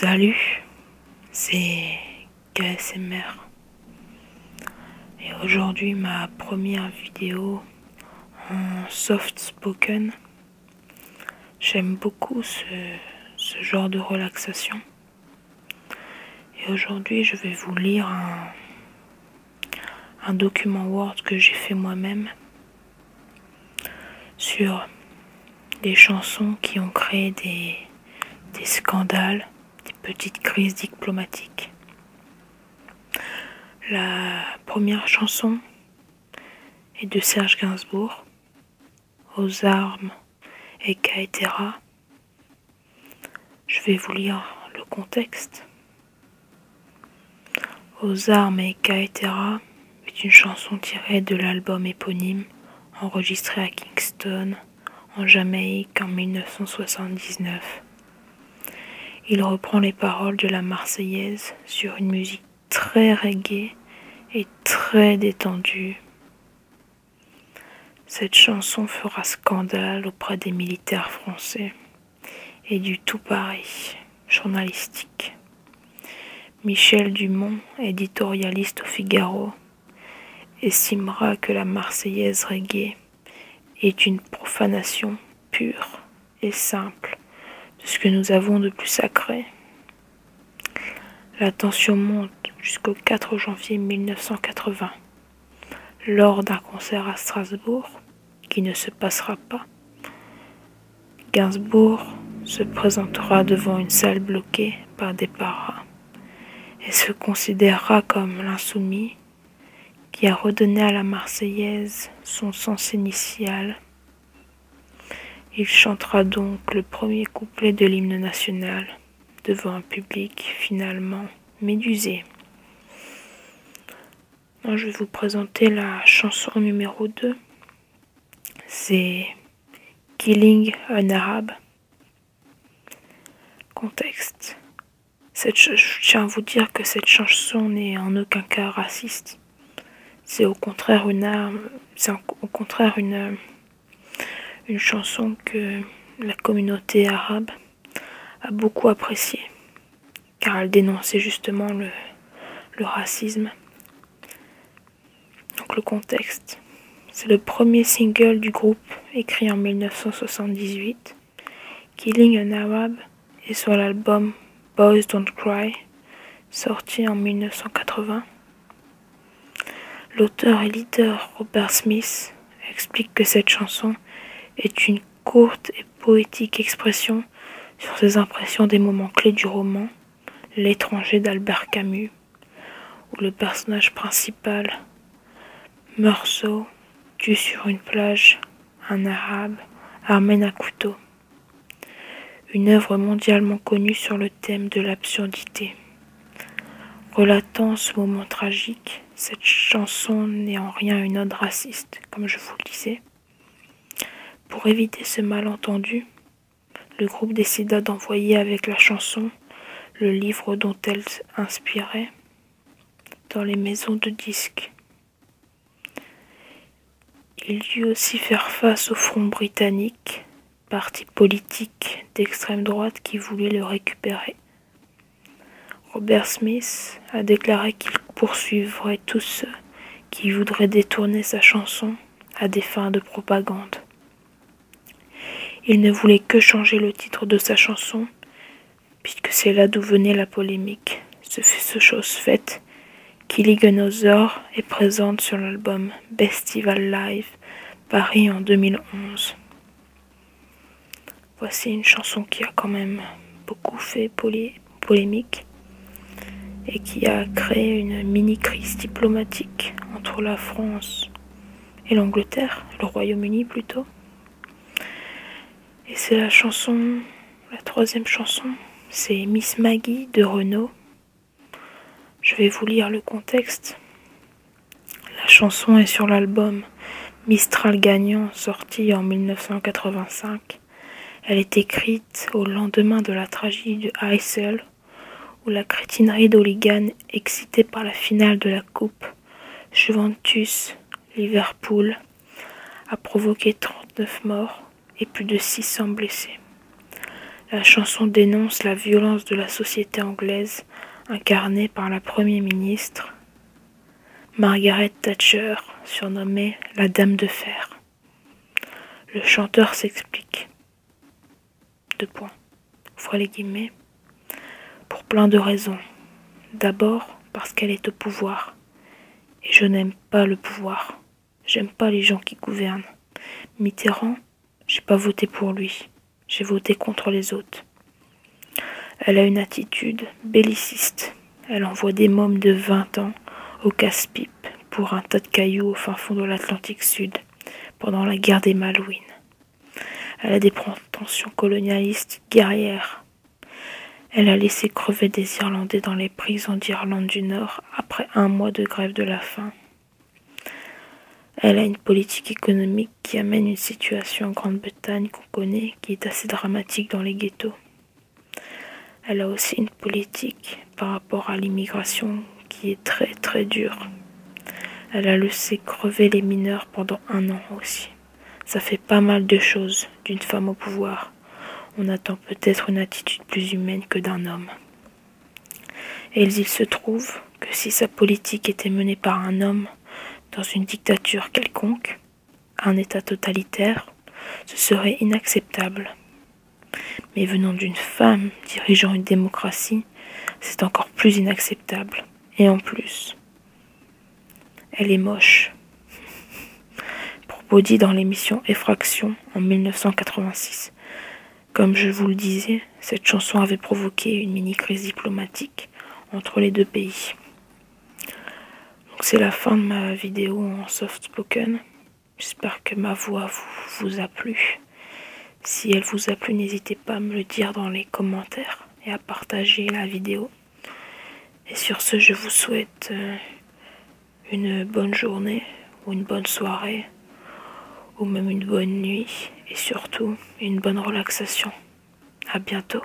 Salut, c'est KSMR et aujourd'hui ma première vidéo en soft spoken. J'aime beaucoup ce genre de relaxation et aujourd'hui je vais vous lire un document Word que j'ai fait moi-même sur des chansons qui ont créé des scandales, des petites crises diplomatiques. La première chanson est de Serge Gainsbourg, Aux armes et Caetera. Je vais vous lire le contexte. Aux armes et Caetera est une chanson tirée de l'album éponyme enregistré à Kingston, en Jamaïque, en 1979. Il reprend les paroles de la Marseillaise sur une musique très reggae et très détendue. Cette chanson fera scandale auprès des militaires français et du tout Paris journalistique. Michel Dumont, éditorialiste au Figaro, estimera que la Marseillaise reggae est une profanation pure et simple de ce que nous avons de plus sacré. La tension monte jusqu'au 4 janvier 1980, lors d'un concert à Strasbourg, qui ne se passera pas. Gainsbourg se présentera devant une salle bloquée par des paras et se considérera comme l'insoumis qui a redonné à la Marseillaise son sens initial. Il chantera donc le premier couplet de l'hymne national devant un public finalement médusé. Je vais vous présenter la chanson numéro 2. C'est Killing an Arab. Contexte. Je tiens à vous dire que cette chanson n'est en aucun cas raciste. C'est au contraire une chanson que la communauté arabe a beaucoup appréciée, car elle dénonçait justement le racisme. Donc le contexte, c'est le premier single du groupe écrit en 1978. Killing an Arab est sur l'album Boys Don't Cry, sorti en 1980. L'auteur et leader Robert Smith explique que cette chanson est une courte et poétique expression sur ses impressions des moments clés du roman L'étranger d'Albert Camus, où le personnage principal, Meursault, tue sur une plage un arabe armé d'un couteau. Une œuvre mondialement connue sur le thème de l'absurdité. Relatant ce moment tragique, cette chanson n'est en rien une ode raciste, comme je vous le disais. Pour éviter ce malentendu, le groupe décida d'envoyer avec la chanson le livre dont elle s'inspirait dans les maisons de disques. Il dut aussi faire face au Front britannique, parti politique d'extrême droite qui voulait le récupérer. Robert Smith a déclaré qu'il poursuivrait tous ceux qui voudraient détourner sa chanson à des fins de propagande. Il ne voulait que changer le titre de sa chanson, puisque c'est là d'où venait la polémique. Ce chose faite, Killing Another est présente sur l'album Bestival Live, paru en 2011. Voici une chanson qui a quand même beaucoup fait polémique et qui a créé une mini-crise diplomatique entre la France et l'Angleterre, le Royaume-Uni plutôt. Et c'est la troisième chanson, c'est Miss Maggie de Renaud. Je vais vous lire le contexte. La chanson est sur l'album Mistral Gagnant, sorti en 1985. Elle est écrite au lendemain de la tragédie de Heysel, où la crétinerie d'hooligans excités par la finale de la Coupe Juventus-Liverpool a provoqué 39 morts et plus de 600 blessés. La chanson dénonce la violence de la société anglaise incarnée par la Première ministre Margaret Thatcher, surnommée la Dame de Fer. Le chanteur s'explique. Ouvrez les guillemets. Pour plein de raisons. D'abord parce qu'elle est au pouvoir. Et je n'aime pas le pouvoir. J'aime pas les gens qui gouvernent. Mitterrand, j'ai pas voté pour lui. J'ai voté contre les autres. Elle a une attitude belliciste. Elle envoie des mômes de 20 ans au casse-pipe pour un tas de cailloux au fin fond de l'Atlantique Sud pendant la guerre des Malouines. Elle a des prétentions colonialistes guerrières. Elle a laissé crever des Irlandais dans les prisons d'Irlande du Nord après 1 mois de grève de la faim. Elle a une politique économique qui amène une situation en Grande-Bretagne qu'on connaît, qui est assez dramatique dans les ghettos. Elle a aussi une politique par rapport à l'immigration qui est très très dure. Elle a laissé crever les mineurs pendant 1 an aussi. Ça fait pas mal de choses d'une femme au pouvoir. On attend peut-être une attitude plus humaine que d'un homme. Et il se trouve que si sa politique était menée par un homme dans une dictature quelconque, un État totalitaire, ce serait inacceptable. Mais venant d'une femme dirigeant une démocratie, c'est encore plus inacceptable. Et en plus, elle est moche. Propos dit dans l'émission Effraction en 1986. Comme je vous le disais, cette chanson avait provoqué une mini-crise diplomatique entre les deux pays. Donc c'est la fin de ma vidéo en soft spoken. J'espère que ma voix vous a plu. Si elle vous a plu, n'hésitez pas à me le dire dans les commentaires et à partager la vidéo. Et sur ce, je vous souhaite une bonne journée ou une bonne soirée ou même une bonne nuit et surtout une bonne relaxation. À bientôt.